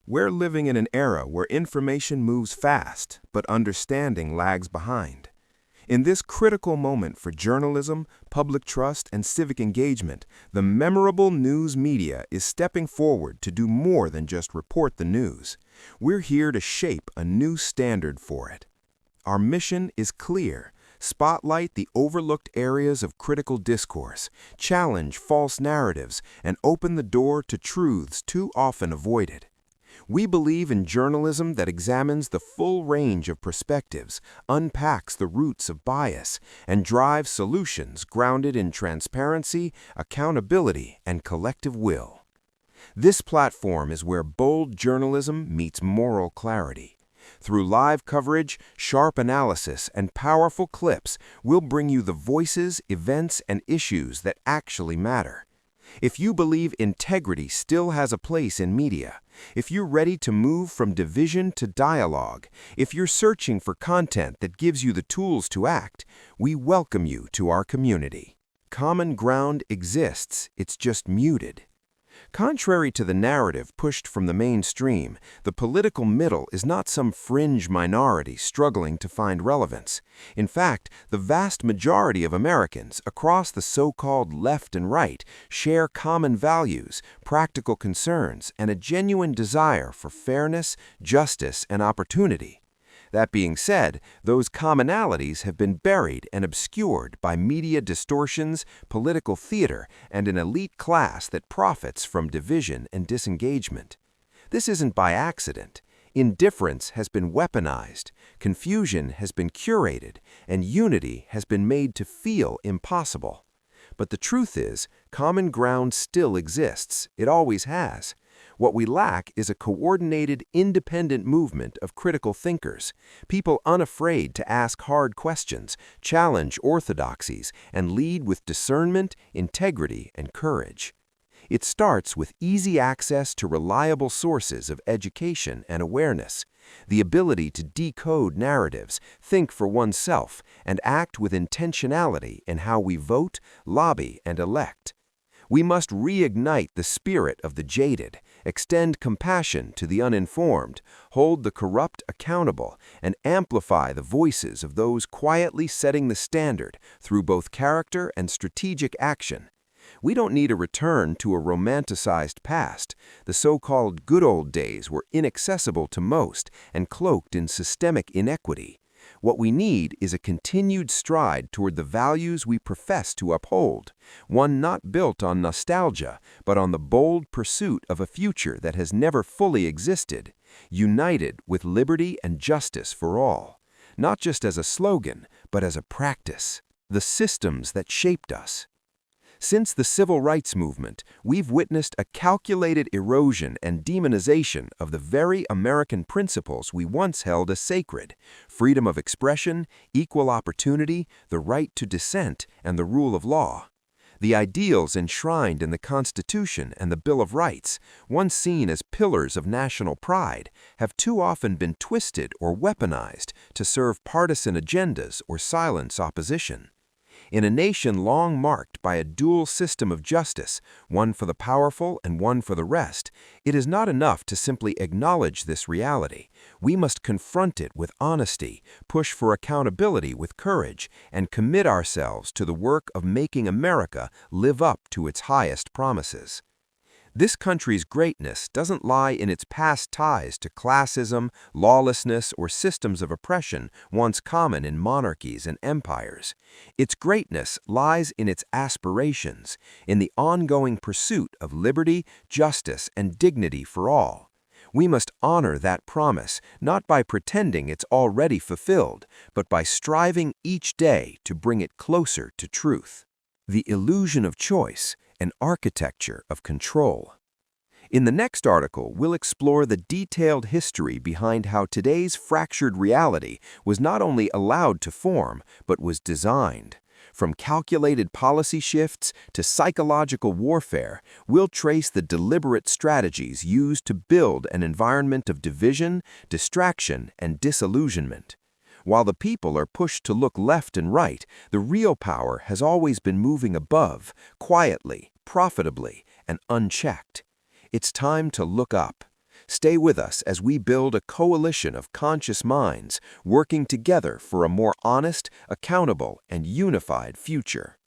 We're living in an era where information moves fast, but understanding lags behind. In this critical moment for journalism, public trust, and civic engagement, the memorable news media is stepping forward to do more than just report the news. We're here to shape a new standard for it. Our mission is clear: spotlight the overlooked areas of critical discourse, challenge false narratives, and open the door to truths too often avoided. We believe in journalism that examines the full range of perspectives, unpacks the roots of bias, and drives solutions grounded in transparency, accountability, and collective will. This platform is where bold journalism meets moral clarity. Through live coverage, sharp analysis, and powerful clips, we'll bring you the voices, events, and issues that actually matter. If you believe integrity still has a place in media, if you're ready to move from division to dialogue, if you're searching for content that gives you the tools to act, we welcome you to our community. Common ground exists, it's just muted. Contrary to the narrative pushed from the mainstream, the political middle is not some fringe minority struggling to find relevance. In fact, the vast majority of Americans across the so-called left and right share common values, practical concerns, and a genuine desire for fairness, justice, and opportunity. That being said, those commonalities have been buried and obscured by media distortions, political theater, and an elite class that profits from division and disengagement. This isn't by accident. Indifference has been weaponized, confusion has been curated, and unity has been made to feel impossible. But the truth is, common ground still exists. It always has. What we lack is a coordinated, independent movement of critical thinkers, people unafraid to ask hard questions, challenge orthodoxies, and lead with discernment, integrity, and courage. It starts with easy access to reliable sources of education and awareness, the ability to decode narratives, think for oneself, and act with intentionality in how we vote, lobby, and elect. We must reignite the spirit of the jaded, extend compassion to the uninformed, hold the corrupt accountable, and amplify the voices of those quietly setting the standard through both character and strategic action. We don't need a return to a romanticized past. The so-called good old days were inaccessible to most and cloaked in systemic inequity. What we need is a continued stride toward the values we profess to uphold, one not built on nostalgia, but on the bold pursuit of a future that has never fully existed, united with liberty and justice for all, not just as a slogan, but as a practice. The systems that shaped us. Since the civil rights movement, we've witnessed a calculated erosion and demonization of the very American principles we once held as sacred: freedom of expression, equal opportunity, the right to dissent, and the rule of law. The ideals enshrined in the Constitution and the Bill of Rights, once seen as pillars of national pride, have too often been twisted or weaponized to serve partisan agendas or silence opposition. In a nation long marked by a dual system of justice, one for the powerful and one for the rest, it is not enough to simply acknowledge this reality. We must confront it with honesty, push for accountability with courage, and commit ourselves to the work of making America live up to its highest promises. This country's greatness doesn't lie in its past ties to classism, lawlessness, or systems of oppression once common in monarchies and empires. Its greatness lies in its aspirations, in the ongoing pursuit of liberty, justice, and dignity for all. We must honor that promise, not by pretending it's already fulfilled, but by striving each day to bring it closer to truth. The illusion of choice, an architecture of control. In the next article, we'll explore the detailed history behind how today's fractured reality was not only allowed to form, but was designed. From calculated policy shifts to psychological warfare, we'll trace the deliberate strategies used to build an environment of division, distraction, and disillusionment. While the people are pushed to look left and right, the real power has always been moving above, quietly, profitably, and unchecked. It's time to look up. Stay with us as we build a coalition of conscious minds working together for a more honest, accountable, and unified future.